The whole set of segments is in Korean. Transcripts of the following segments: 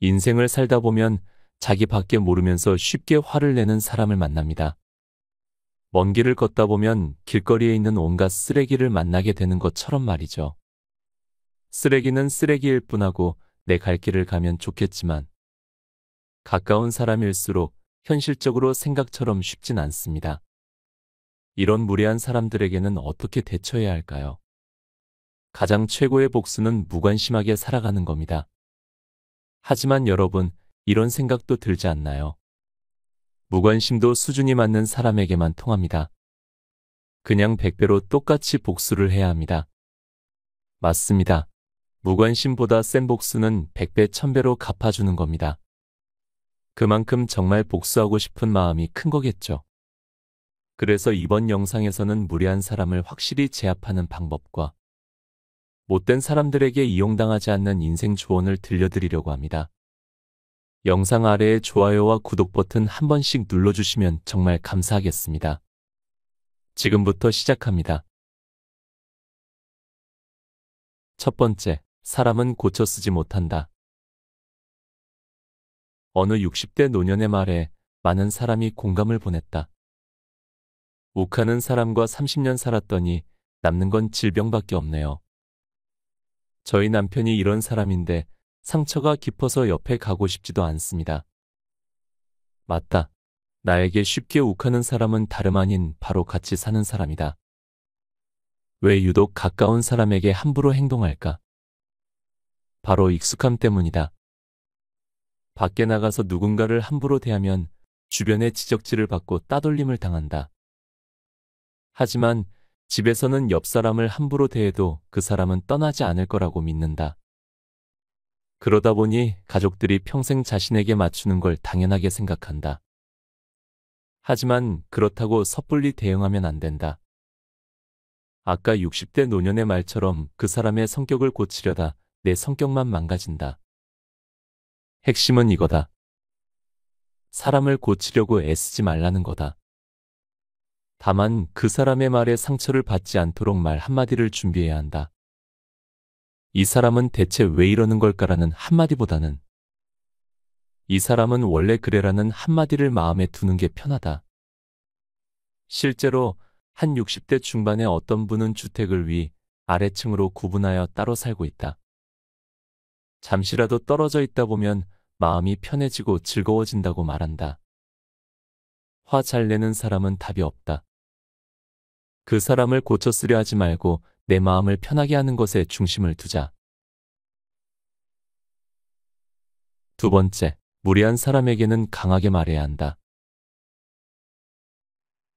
인생을 살다 보면 자기밖에 모르면서 쉽게 화를 내는 사람을 만납니다. 먼 길을 걷다 보면 길거리에 있는 온갖 쓰레기를 만나게 되는 것처럼 말이죠. 쓰레기는 쓰레기일 뿐하고 내 갈 길을 가면 좋겠지만 가까운 사람일수록 현실적으로 생각처럼 쉽진 않습니다. 이런 무례한 사람들에게는 어떻게 대처해야 할까요? 가장 최고의 복수는 무관심하게 살아가는 겁니다. 하지만 여러분, 이런 생각도 들지 않나요? 무관심도 수준이 맞는 사람에게만 통합니다. 그냥 100배로 똑같이 복수를 해야 합니다. 맞습니다. 무관심보다 센 복수는 100배, 1000배로 갚아주는 겁니다. 그만큼 정말 복수하고 싶은 마음이 큰 거겠죠. 그래서 이번 영상에서는 무례한 사람을 확실히 제압하는 방법과 못된 사람들에게 이용당하지 않는 인생 조언을 들려드리려고 합니다. 영상 아래에 좋아요와 구독 버튼 한 번씩 눌러주시면 정말 감사하겠습니다. 지금부터 시작합니다. 첫 번째, 사람은 고쳐 쓰지 못한다. 어느 60대 노년의 말에 많은 사람이 공감을 보냈다. 욱하는 사람과 30년 살았더니 남는 건 질병밖에 없네요. 저희 남편이 이런 사람인데 상처가 깊어서 옆에 가고 싶지도 않습니다. 맞다. 나에게 쉽게 욱하는 사람은 다름 아닌 바로 같이 사는 사람이다. 왜 유독 가까운 사람에게 함부로 행동할까? 바로 익숙함 때문이다. 밖에 나가서 누군가를 함부로 대하면 주변의 지적질을 받고 따돌림을 당한다. 하지만 집에서는 옆 사람을 함부로 대해도 그 사람은 떠나지 않을 거라고 믿는다. 그러다 보니 가족들이 평생 자신에게 맞추는 걸 당연하게 생각한다. 하지만 그렇다고 섣불리 대응하면 안 된다. 아까 60대 노년의 말처럼 그 사람의 성격을 고치려다 내 성격만 망가진다. 핵심은 이거다. 사람을 고치려고 애쓰지 말라는 거다. 다만 그 사람의 말에 상처를 받지 않도록 말 한마디를 준비해야 한다. 이 사람은 대체 왜 이러는 걸까라는 한마디보다는 이 사람은 원래 그래라는 한마디를 마음에 두는 게 편하다. 실제로 한 60대 중반의 어떤 분은 주택을 위, 아래층으로 구분하여 따로 살고 있다. 잠시라도 떨어져 있다 보면 마음이 편해지고 즐거워진다고 말한다. 화 잘 내는 사람은 답이 없다. 그 사람을 고쳐 쓰려 하지 말고 내 마음을 편하게 하는 것에 중심을 두자. 두 번째, 무례한 사람에게는 강하게 말해야 한다.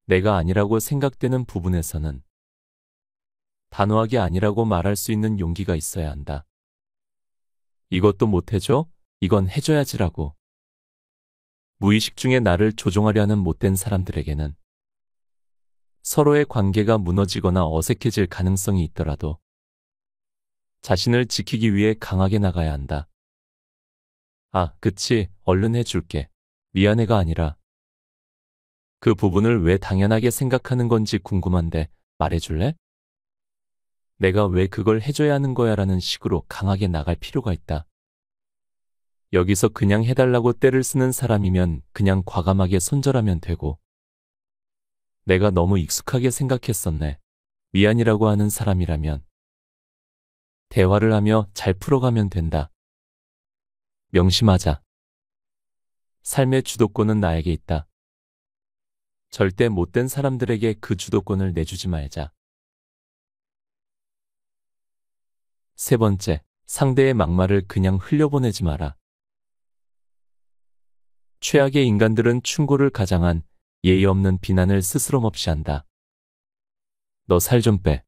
내가 아니라고 생각되는 부분에서는 단호하게 아니라고 말할 수 있는 용기가 있어야 한다. 이것도 못 해줘? 이건 해줘야지라고. 무의식 중에 나를 조종하려 하는 못된 사람들에게는 서로의 관계가 무너지거나 어색해질 가능성이 있더라도 자신을 지키기 위해 강하게 나가야 한다. 아, 그치, 얼른 해줄게. 미안해가 아니라 그 부분을 왜 당연하게 생각하는 건지 궁금한데 말해줄래? 내가 왜 그걸 해줘야 하는 거야 라는 식으로 강하게 나갈 필요가 있다. 여기서 그냥 해달라고 떼를 쓰는 사람이면 그냥 과감하게 손절하면 되고 내가 너무 익숙하게 생각했었네. 미안이라고 하는 사람이라면 대화를 하며 잘 풀어가면 된다. 명심하자. 삶의 주도권은 나에게 있다. 절대 못된 사람들에게 그 주도권을 내주지 말자. 세 번째, 상대의 막말을 그냥 흘려보내지 마라. 최악의 인간들은 충고를 가장한 예의 없는 비난을 스스럼없이 한다. 너 살 좀 빼.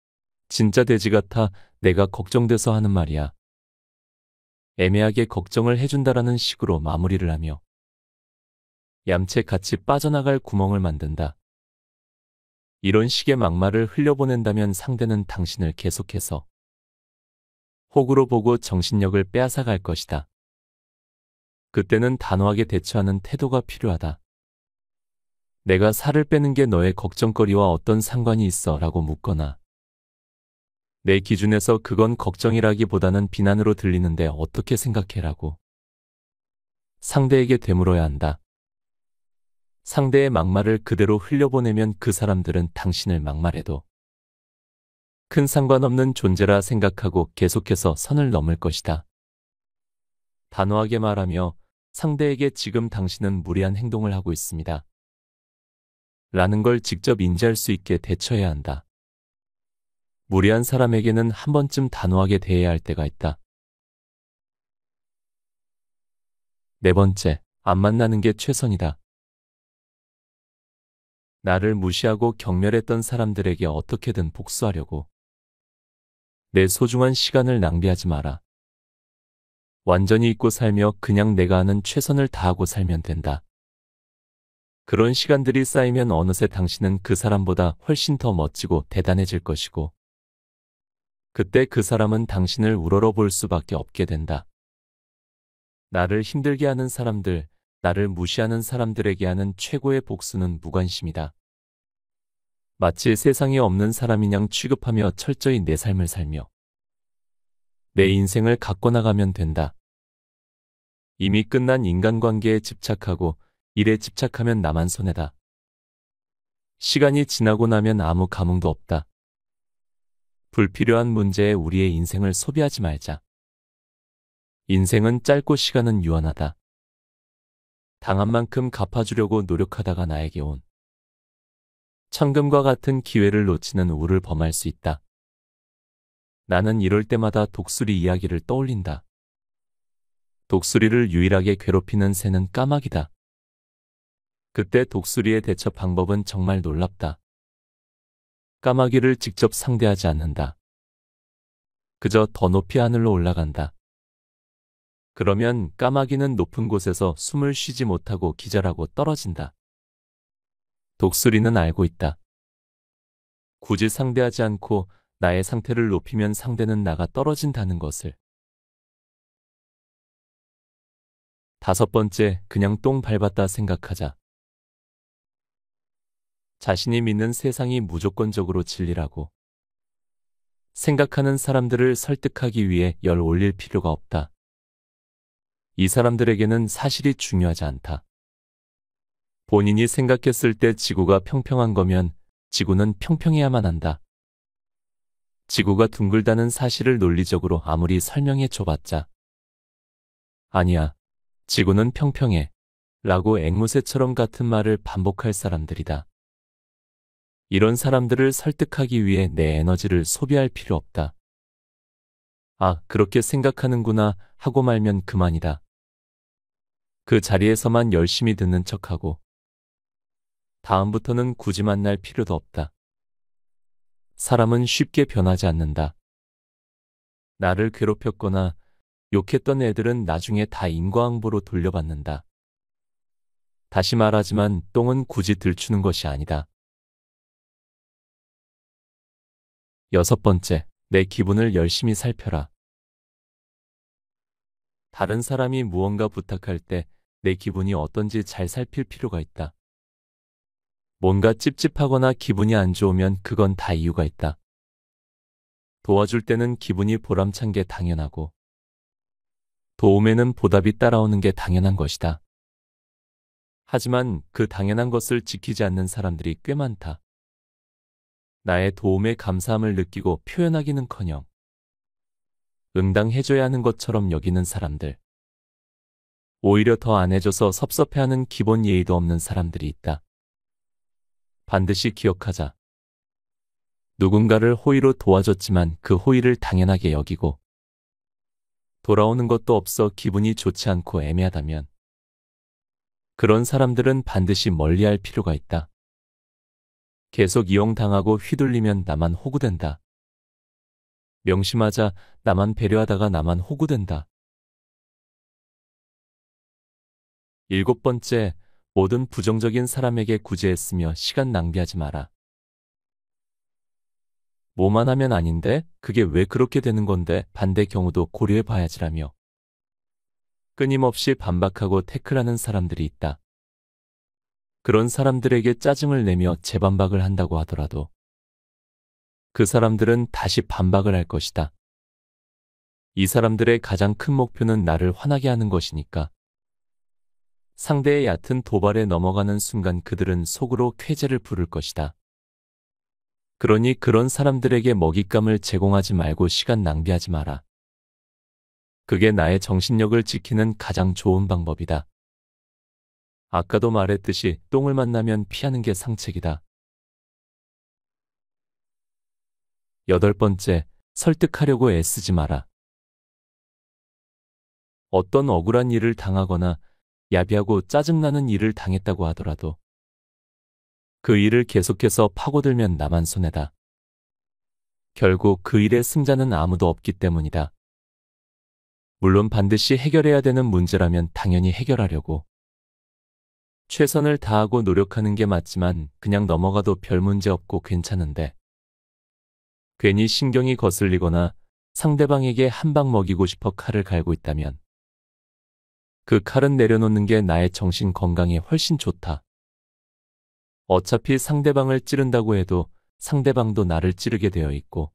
진짜 돼지 같아. 내가 걱정돼서 하는 말이야. 애매하게 걱정을 해준다라는 식으로 마무리를 하며 얌체같이 빠져나갈 구멍을 만든다. 이런 식의 막말을 흘려보낸다면 상대는 당신을 계속해서 호구로 보고 정신력을 빼앗아갈 것이다. 그때는 단호하게 대처하는 태도가 필요하다. 내가 살을 빼는 게 너의 걱정거리와 어떤 상관이 있어? 라고 묻거나 내 기준에서 그건 걱정이라기보다는 비난으로 들리는데 어떻게 생각해? 라고 상대에게 되물어야 한다. 상대의 막말을 그대로 흘려보내면 그 사람들은 당신을 막말해도 큰 상관없는 존재라 생각하고 계속해서 선을 넘을 것이다. 단호하게 말하며 상대에게 지금 당신은 무리한 행동을 하고 있습니다. 라는 걸 직접 인지할 수 있게 대처해야 한다. 무리한 사람에게는 한 번쯤 단호하게 대해야 할 때가 있다. 네 번째, 안 만나는 게 최선이다. 나를 무시하고 경멸했던 사람들에게 어떻게든 복수하려고 내 소중한 시간을 낭비하지 마라. 완전히 잊고 살며 그냥 내가 하는 최선을 다하고 살면 된다. 그런 시간들이 쌓이면 어느새 당신은 그 사람보다 훨씬 더 멋지고 대단해질 것이고 그때 그 사람은 당신을 우러러 볼 수밖에 없게 된다. 나를 힘들게 하는 사람들, 나를 무시하는 사람들에게 하는 최고의 복수는 무관심이다. 마치 세상에 없는 사람이냥 취급하며 철저히 내 삶을 살며 내 인생을 갖고 나가면 된다. 이미 끝난 인간관계에 집착하고 일에 집착하면 나만 손해다. 시간이 지나고 나면 아무 감흥도 없다. 불필요한 문제에 우리의 인생을 소비하지 말자. 인생은 짧고 시간은 유한하다. 당한 만큼 갚아주려고 노력하다가 나에게 온 천금과 같은 기회를 놓치는 우를 범할 수 있다. 나는 이럴 때마다 독수리 이야기를 떠올린다. 독수리를 유일하게 괴롭히는 새는 까마귀다. 그때 독수리의 대처 방법은 정말 놀랍다. 까마귀를 직접 상대하지 않는다. 그저 더 높이 하늘로 올라간다. 그러면 까마귀는 높은 곳에서 숨을 쉬지 못하고 기절하고 떨어진다. 독수리는 알고 있다. 굳이 상대하지 않고 나의 상태를 높이면 상대는 나가 떨어진다는 것을. 다섯 번째, 그냥 똥 밟았다 생각하자. 자신이 믿는 세상이 무조건적으로 진리라고 생각하는 사람들을 설득하기 위해 열 올릴 필요가 없다. 이 사람들에게는 사실이 중요하지 않다. 본인이 생각했을 때 지구가 평평한 거면 지구는 평평해야만 한다. 지구가 둥글다는 사실을 논리적으로 아무리 설명해 줘봤자 아니야, 지구는 평평해 라고 앵무새처럼 같은 말을 반복할 사람들이다. 이런 사람들을 설득하기 위해 내 에너지를 소비할 필요 없다. 아, 그렇게 생각하는구나 하고 말면 그만이다. 그 자리에서만 열심히 듣는 척하고 다음부터는 굳이 만날 필요도 없다. 사람은 쉽게 변하지 않는다. 나를 괴롭혔거나 욕했던 애들은 나중에 다 인과응보로 돌려받는다. 다시 말하지만 똥은 굳이 들추는 것이 아니다. 여섯 번째, 내 기분을 열심히 살펴라. 다른 사람이 무언가 부탁할 때 내 기분이 어떤지 잘 살필 필요가 있다. 뭔가 찝찝하거나 기분이 안 좋으면 그건 다 이유가 있다. 도와줄 때는 기분이 보람찬 게 당연하고 도움에는 보답이 따라오는 게 당연한 것이다. 하지만 그 당연한 것을 지키지 않는 사람들이 꽤 많다. 나의 도움에 감사함을 느끼고 표현하기는커녕 응당해줘야 하는 것처럼 여기는 사람들. 오히려 더 안 해줘서 섭섭해하는 기본 예의도 없는 사람들이 있다. 반드시 기억하자. 누군가를 호의로 도와줬지만 그 호의를 당연하게 여기고 돌아오는 것도 없어 기분이 좋지 않고 애매하다면 그런 사람들은 반드시 멀리할 필요가 있다. 계속 이용당하고 휘둘리면 나만 호구된다. 명심하자. 나만 배려하다가 나만 호구된다. 일곱 번째, 모든 부정적인 사람에게 구제했으며 시간 낭비하지 마라. 뭐만 하면 아닌데 그게 왜 그렇게 되는 건데 반대 경우도 고려해 봐야지라며 끊임없이 반박하고 태클하는 사람들이 있다. 그런 사람들에게 짜증을 내며 재반박을 한다고 하더라도 그 사람들은 다시 반박을 할 것이다. 이 사람들의 가장 큰 목표는 나를 화나게 하는 것이니까 상대의 얕은 도발에 넘어가는 순간 그들은 속으로 쾌재를 부를 것이다. 그러니 그런 사람들에게 먹잇감을 제공하지 말고 시간 낭비하지 마라. 그게 나의 정신력을 지키는 가장 좋은 방법이다. 아까도 말했듯이 똥을 만나면 피하는 게 상책이다. 8번째, 설득하려고 애쓰지 마라. 어떤 억울한 일을 당하거나 야비하고 짜증나는 일을 당했다고 하더라도 그 일을 계속해서 파고들면 나만 손해다. 결국 그 일의 승자는 아무도 없기 때문이다. 물론 반드시 해결해야 되는 문제라면 당연히 해결하려고 최선을 다하고 노력하는 게 맞지만 그냥 넘어가도 별 문제 없고 괜찮은데 괜히 신경이 거슬리거나 상대방에게 한 방 먹이고 싶어 칼을 갈고 있다면 그 칼은 내려놓는 게 나의 정신 건강에 훨씬 좋다. 어차피 상대방을 찌른다고 해도 상대방도 나를 찌르게 되어 있고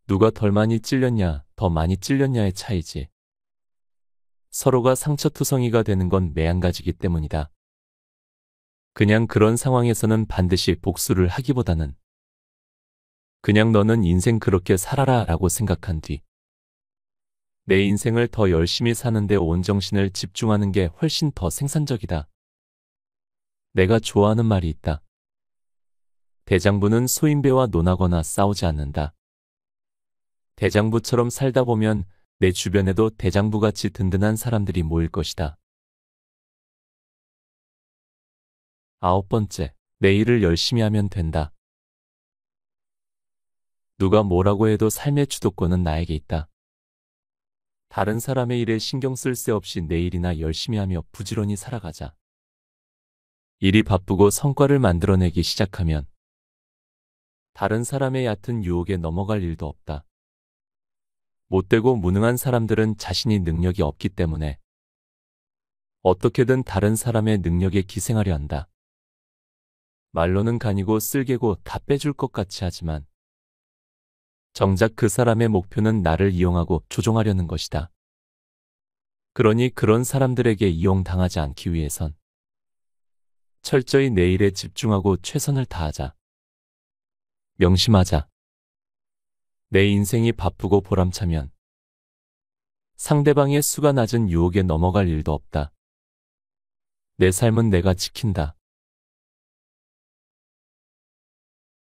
누가 덜 많이 찔렸냐, 더 많이 찔렸냐의 차이지. 서로가 상처투성이가 되는 건 매한가지기 때문이다. 그냥 그런 상황에서는 반드시 복수를 하기보다는 그냥 너는 인생 그렇게 살아라 라고 생각한 뒤 내 인생을 더 열심히 사는데 온 정신을 집중하는 게 훨씬 더 생산적이다. 내가 좋아하는 말이 있다. 대장부는 소인배와 논하거나 싸우지 않는다. 대장부처럼 살다 보면 내 주변에도 대장부같이 든든한 사람들이 모일 것이다. 9번째, 내 일을 열심히 하면 된다. 누가 뭐라고 해도 삶의 주도권은 나에게 있다. 다른 사람의 일에 신경 쓸 새 없이 내 일이나 열심히 하며 부지런히 살아가자. 일이 바쁘고 성과를 만들어내기 시작하면 다른 사람의 얕은 유혹에 넘어갈 일도 없다. 못되고 무능한 사람들은 자신이 능력이 없기 때문에 어떻게든 다른 사람의 능력에 기생하려 한다. 말로는 간이고 쓸개고 다 빼줄 것 같이 하지만 정작 그 사람의 목표는 나를 이용하고 조종하려는 것이다. 그러니 그런 사람들에게 이용당하지 않기 위해선 철저히 내 일에 집중하고 최선을 다하자. 명심하자. 내 인생이 바쁘고 보람차면 상대방의 수가 낮은 유혹에 넘어갈 일도 없다. 내 삶은 내가 지킨다.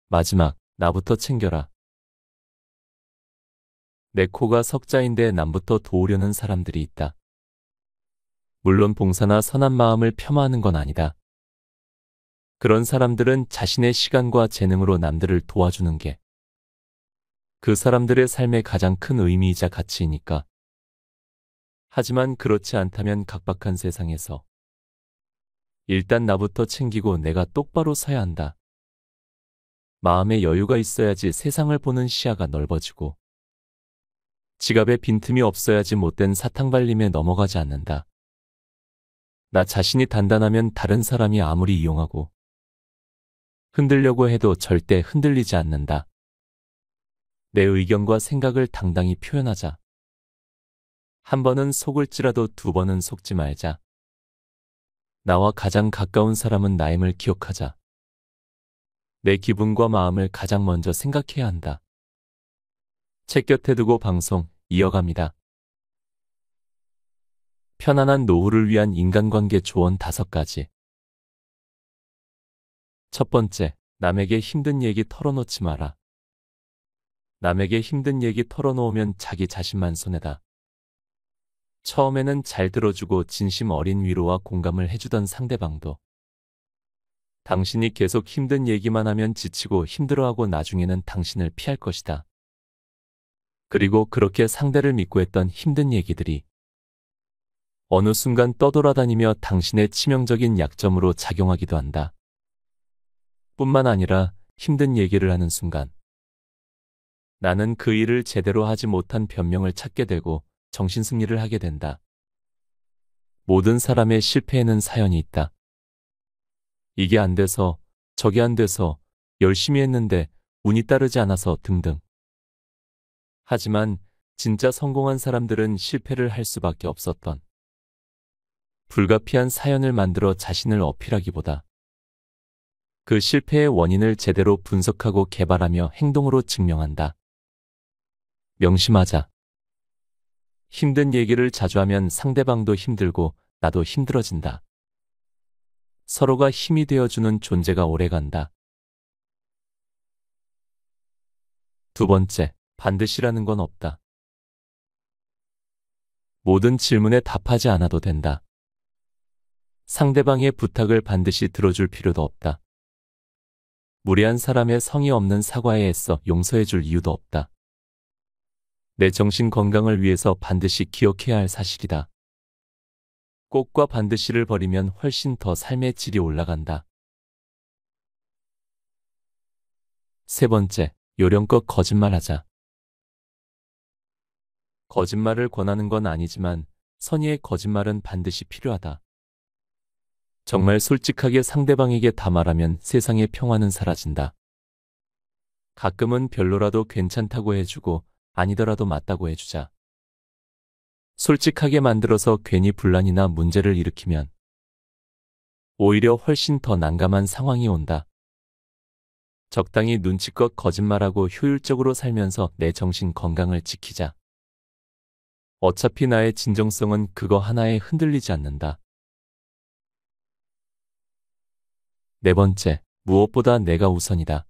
마지막, 나부터 챙겨라. 내 코가 석자인데 남부터 도우려는 사람들이 있다. 물론 봉사나 선한 마음을 폄하하는 건 아니다. 그런 사람들은 자신의 시간과 재능으로 남들을 도와주는 게 그 사람들의 삶의 가장 큰 의미이자 가치이니까. 하지만 그렇지 않다면 각박한 세상에서 일단 나부터 챙기고 내가 똑바로 서야 한다. 마음의 여유가 있어야지 세상을 보는 시야가 넓어지고 지갑에 빈틈이 없어야지 못된 사탕발림에 넘어가지 않는다. 나 자신이 단단하면 다른 사람이 아무리 이용하고 흔들려고 해도 절대 흔들리지 않는다. 내 의견과 생각을 당당히 표현하자. 한 번은 속을지라도 두 번은 속지 말자. 나와 가장 가까운 사람은 나임을 기억하자. 내 기분과 마음을 가장 먼저 생각해야 한다. 책 곁에 두고 방송 이어갑니다. 편안한 노후를 위한 인간관계 조언 5가지. 첫 번째, 남에게 힘든 얘기 털어놓지 마라. 남에게 힘든 얘기 털어놓으면 자기 자신만 손해다. 처음에는 잘 들어주고 진심 어린 위로와 공감을 해주던 상대방도 당신이 계속 힘든 얘기만 하면 지치고 힘들어하고 나중에는 당신을 피할 것이다. 그리고 그렇게 상대를 믿고 했던 힘든 얘기들이 어느 순간 떠돌아다니며 당신의 치명적인 약점으로 작용하기도 한다. 뿐만 아니라 힘든 얘기를 하는 순간 나는 그 일을 제대로 하지 못한 변명을 찾게 되고 정신승리를 하게 된다. 모든 사람의 실패에는 사연이 있다. 이게 안 돼서, 저게 안 돼서, 열심히 했는데 운이 따르지 않아서 등등. 하지만 진짜 성공한 사람들은 실패를 할 수밖에 없었던 불가피한 사연을 만들어 자신을 어필하기보다 그 실패의 원인을 제대로 분석하고 개발하며 행동으로 증명한다. 명심하자. 힘든 얘기를 자주 하면 상대방도 힘들고 나도 힘들어진다. 서로가 힘이 되어주는 존재가 오래간다. 두 번째, 반드시라는 건 없다. 모든 질문에 답하지 않아도 된다. 상대방의 부탁을 반드시 들어줄 필요도 없다. 무례한 사람의 성의 없는 사과에 애써 용서해줄 이유도 없다. 내 정신 건강을 위해서 반드시 기억해야 할 사실이다. 꼭과 반드시를 버리면 훨씬 더 삶의 질이 올라간다. 세 번째, 요령껏 거짓말하자. 거짓말을 권하는 건 아니지만 선의의 거짓말은 반드시 필요하다. 정말 솔직하게 상대방에게 다 말하면 세상의 평화는 사라진다. 가끔은 별로라도 괜찮다고 해주고 아니더라도 맞다고 해주자. 솔직하게 만들어서 괜히 분란이나 문제를 일으키면 오히려 훨씬 더 난감한 상황이 온다. 적당히 눈치껏 거짓말하고 효율적으로 살면서 내 정신 건강을 지키자. 어차피 나의 진정성은 그거 하나에 흔들리지 않는다. 네 번째, 무엇보다 내가 우선이다.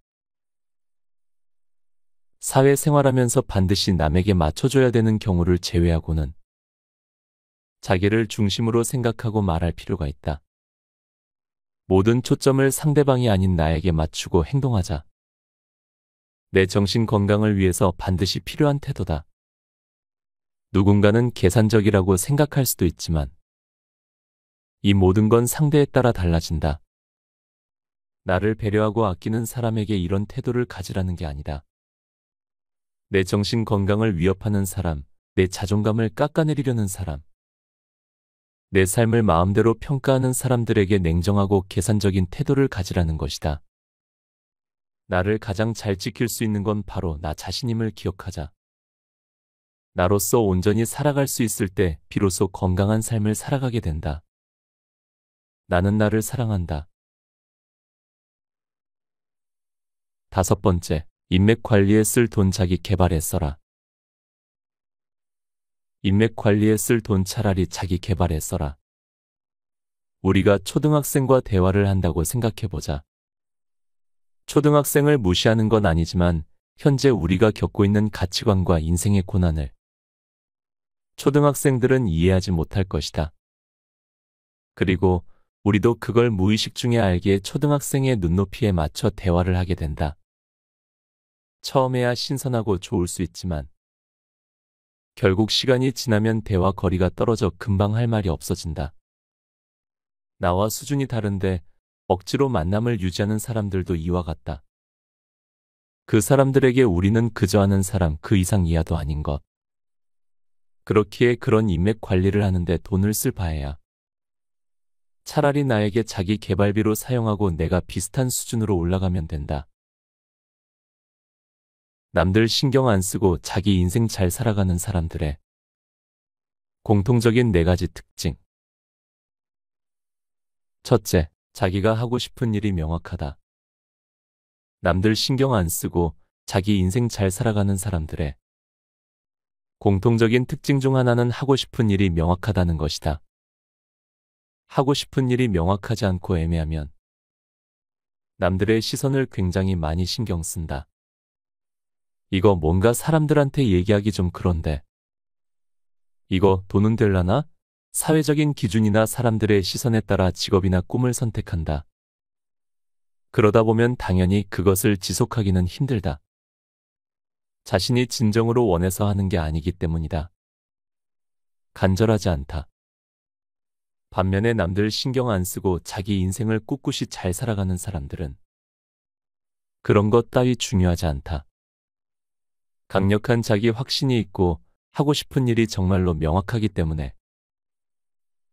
사회생활하면서 반드시 남에게 맞춰줘야 되는 경우를 제외하고는 자기를 중심으로 생각하고 말할 필요가 있다. 모든 초점을 상대방이 아닌 나에게 맞추고 행동하자. 내 정신 건강을 위해서 반드시 필요한 태도다. 누군가는 계산적이라고 생각할 수도 있지만 이 모든 건 상대에 따라 달라진다. 나를 배려하고 아끼는 사람에게 이런 태도를 가지라는 게 아니다. 내 정신 건강을 위협하는 사람, 내 자존감을 깎아내리려는 사람, 내 삶을 마음대로 평가하는 사람들에게 냉정하고 계산적인 태도를 가지라는 것이다. 나를 가장 잘 지킬 수 있는 건 바로 나 자신임을 기억하자. 나로서 온전히 살아갈 수 있을 때 비로소 건강한 삶을 살아가게 된다. 나는 나를 사랑한다. 다섯 번째, 인맥 관리에 쓸 돈 자기 개발에 써라. 인맥 관리에 쓸 돈 차라리 자기 개발에 써라. 우리가 초등학생과 대화를 한다고 생각해보자. 초등학생을 무시하는 건 아니지만 현재 우리가 겪고 있는 가치관과 인생의 고난을 초등학생들은 이해하지 못할 것이다. 그리고 우리도 그걸 무의식 중에 알기에 초등학생의 눈높이에 맞춰 대화를 하게 된다. 처음에야 신선하고 좋을 수 있지만 결국 시간이 지나면 대화 거리가 떨어져 금방 할 말이 없어진다. 나와 수준이 다른데 억지로 만남을 유지하는 사람들도 이와 같다. 그 사람들에게 우리는 그저 아는 사람 그 이상 이하도 아닌 것. 그렇기에 그런 인맥 관리를 하는데 돈을 쓸 바에야 차라리 나에게 자기 개발비로 사용하고 내가 비슷한 수준으로 올라가면 된다. 남들 신경 안 쓰고 자기 인생 잘 살아가는 사람들의 공통적인 네 가지 특징. 첫째, 자기가 하고 싶은 일이 명확하다. 남들 신경 안 쓰고 자기 인생 잘 살아가는 사람들의 공통적인 특징 중 하나는 하고 싶은 일이 명확하다는 것이다. 하고 싶은 일이 명확하지 않고 애매하면 남들의 시선을 굉장히 많이 신경 쓴다. 이거 뭔가 사람들한테 얘기하기 좀 그런데 이거 돈은 될라나? 사회적인 기준이나 사람들의 시선에 따라 직업이나 꿈을 선택한다. 그러다 보면 당연히 그것을 지속하기는 힘들다. 자신이 진정으로 원해서 하는 게 아니기 때문이다. 간절하지 않다. 반면에 남들 신경 안 쓰고 자기 인생을 꿋꿋이 잘 살아가는 사람들은 그런 것 따위 중요하지 않다. 강력한 자기 확신이 있고 하고 싶은 일이 정말로 명확하기 때문에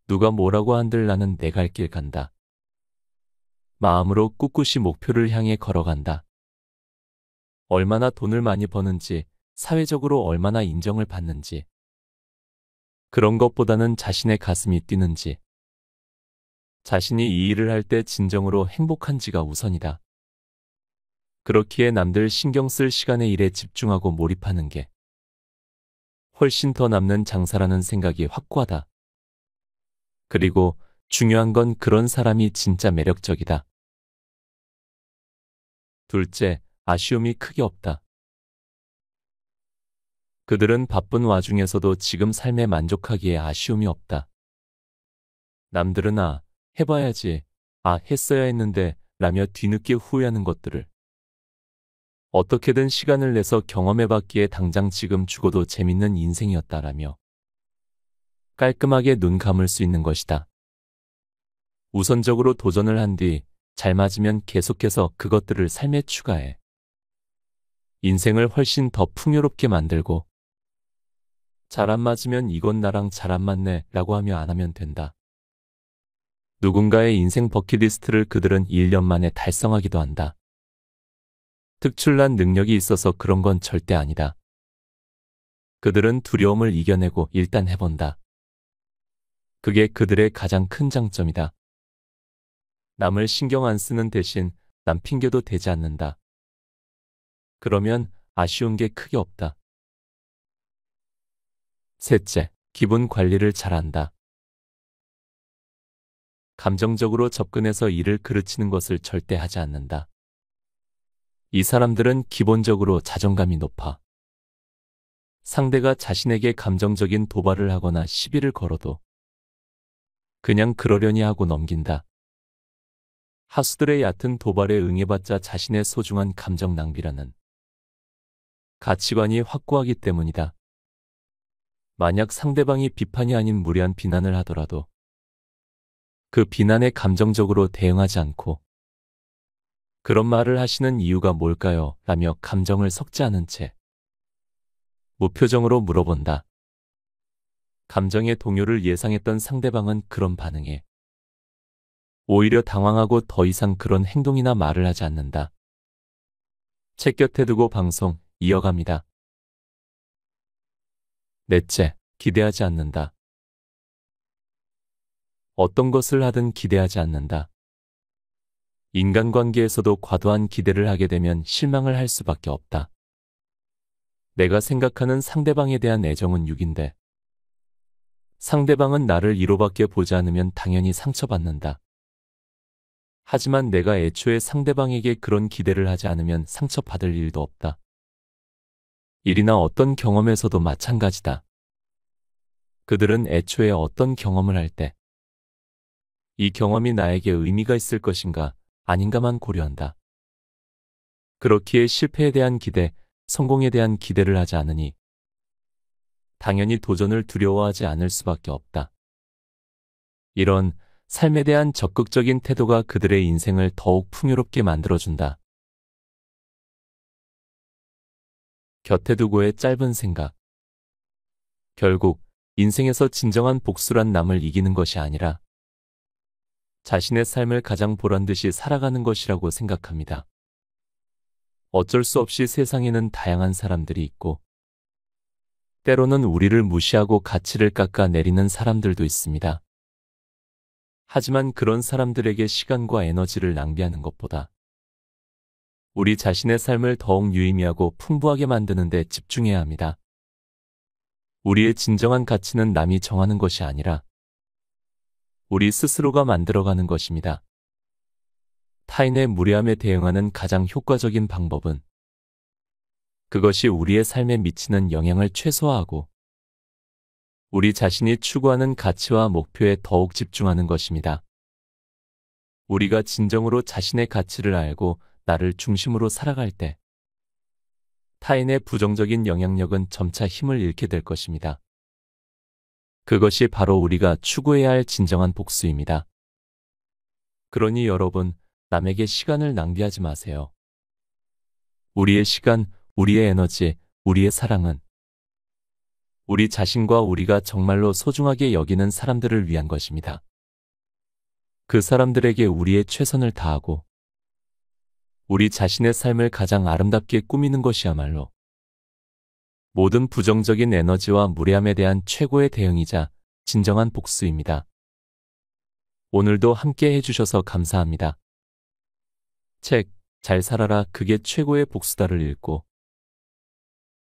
누가 뭐라고 한들 나는 내 갈 길 간다. 마음으로 꿋꿋이 목표를 향해 걸어간다. 얼마나 돈을 많이 버는지, 사회적으로 얼마나 인정을 받는지, 그런 것보다는 자신의 가슴이 뛰는지, 자신이 이 일을 할 때 진정으로 행복한지가 우선이다. 그렇기에 남들 신경 쓸 시간의 일에 집중하고 몰입하는 게 훨씬 더 남는 장사라는 생각이 확고하다. 그리고 중요한 건 그런 사람이 진짜 매력적이다. 둘째, 아쉬움이 크게 없다. 그들은 바쁜 와중에서도 지금 삶에 만족하기에 아쉬움이 없다. 남들은 해봐야지, 했어야 했는데 라며 뒤늦게 후회하는 것들을 어떻게든 시간을 내서 경험해봤기에 당장 지금 죽어도 재밌는 인생이었다라며 깔끔하게 눈 감을 수 있는 것이다. 우선적으로 도전을 한 뒤 잘 맞으면 계속해서 그것들을 삶에 추가해 인생을 훨씬 더 풍요롭게 만들고 잘 안 맞으면 이건 나랑 잘 안 맞네 라고 하며 안 하면 된다. 누군가의 인생 버킷리스트를 그들은 1년 만에 달성하기도 한다. 특출난 능력이 있어서 그런 건 절대 아니다. 그들은 두려움을 이겨내고 일단 해본다. 그게 그들의 가장 큰 장점이다. 남을 신경 안 쓰는 대신 남 핑계도 대지 않는다. 그러면 아쉬운 게 크게 없다. 셋째, 기분 관리를 잘한다. 감정적으로 접근해서 일을 그르치는 것을 절대 하지 않는다. 이 사람들은 기본적으로 자존감이 높아. 상대가 자신에게 감정적인 도발을 하거나 시비를 걸어도 그냥 그러려니 하고 넘긴다. 하수들의 얕은 도발에 응해봤자 자신의 소중한 감정 낭비라는 가치관이 확고하기 때문이다. 만약 상대방이 비판이 아닌 무례한 비난을 하더라도 그 비난에 감정적으로 대응하지 않고 그런 말을 하시는 이유가 뭘까요? 라며 감정을 섞지 않은 채 무표정으로 물어본다. 감정의 동요를 예상했던 상대방은 그런 반응에 오히려 당황하고 더 이상 그런 행동이나 말을 하지 않는다. 책 곁에 두고 방송 이어갑니다. 넷째, 기대하지 않는다. 어떤 것을 하든 기대하지 않는다. 인간관계에서도 과도한 기대를 하게 되면 실망을 할 수밖에 없다. 내가 생각하는 상대방에 대한 애정은 6인데 상대방은 나를 1호밖에 보지 않으면 당연히 상처받는다. 하지만 내가 애초에 상대방에게 그런 기대를 하지 않으면 상처받을 일도 없다. 일이나 어떤 경험에서도 마찬가지다. 그들은 애초에 어떤 경험을 할 때 이 경험이 나에게 의미가 있을 것인가 아닌가만 고려한다. 그렇기에 실패에 대한 기대, 성공에 대한 기대를 하지 않으니 당연히 도전을 두려워하지 않을 수밖에 없다. 이런 삶에 대한 적극적인 태도가 그들의 인생을 더욱 풍요롭게 만들어준다. 곁에 두고의 짧은 생각. 결국 인생에서 진정한 복수란 남을 이기는 것이 아니라 자신의 삶을 가장 보란듯이 살아가는 것이라고 생각합니다. 어쩔 수 없이 세상에는 다양한 사람들이 있고 때로는 우리를 무시하고 가치를 깎아 내리는 사람들도 있습니다. 하지만 그런 사람들에게 시간과 에너지를 낭비하는 것보다 우리 자신의 삶을 더욱 유의미하고 풍부하게 만드는 데 집중해야 합니다. 우리의 진정한 가치는 남이 정하는 것이 아니라 우리 스스로가 만들어가는 것입니다. 타인의 무례함에 대응하는 가장 효과적인 방법은 그것이 우리의 삶에 미치는 영향을 최소화하고 우리 자신이 추구하는 가치와 목표에 더욱 집중하는 것입니다. 우리가 진정으로 자신의 가치를 알고 나를 중심으로 살아갈 때 타인의 부정적인 영향력은 점차 힘을 잃게 될 것입니다. 그것이 바로 우리가 추구해야 할 진정한 복수입니다. 그러니 여러분, 남에게 시간을 낭비하지 마세요. 우리의 시간, 우리의 에너지, 우리의 사랑은 우리 자신과 우리가 정말로 소중하게 여기는 사람들을 위한 것입니다. 그 사람들에게 우리의 최선을 다하고 우리 자신의 삶을 가장 아름답게 꾸미는 것이야말로 모든 부정적인 에너지와 무례함에 대한 최고의 대응이자 진정한 복수입니다. 오늘도 함께 해주셔서 감사합니다. 책, 잘 살아라 그게 최고의 복수다를 읽고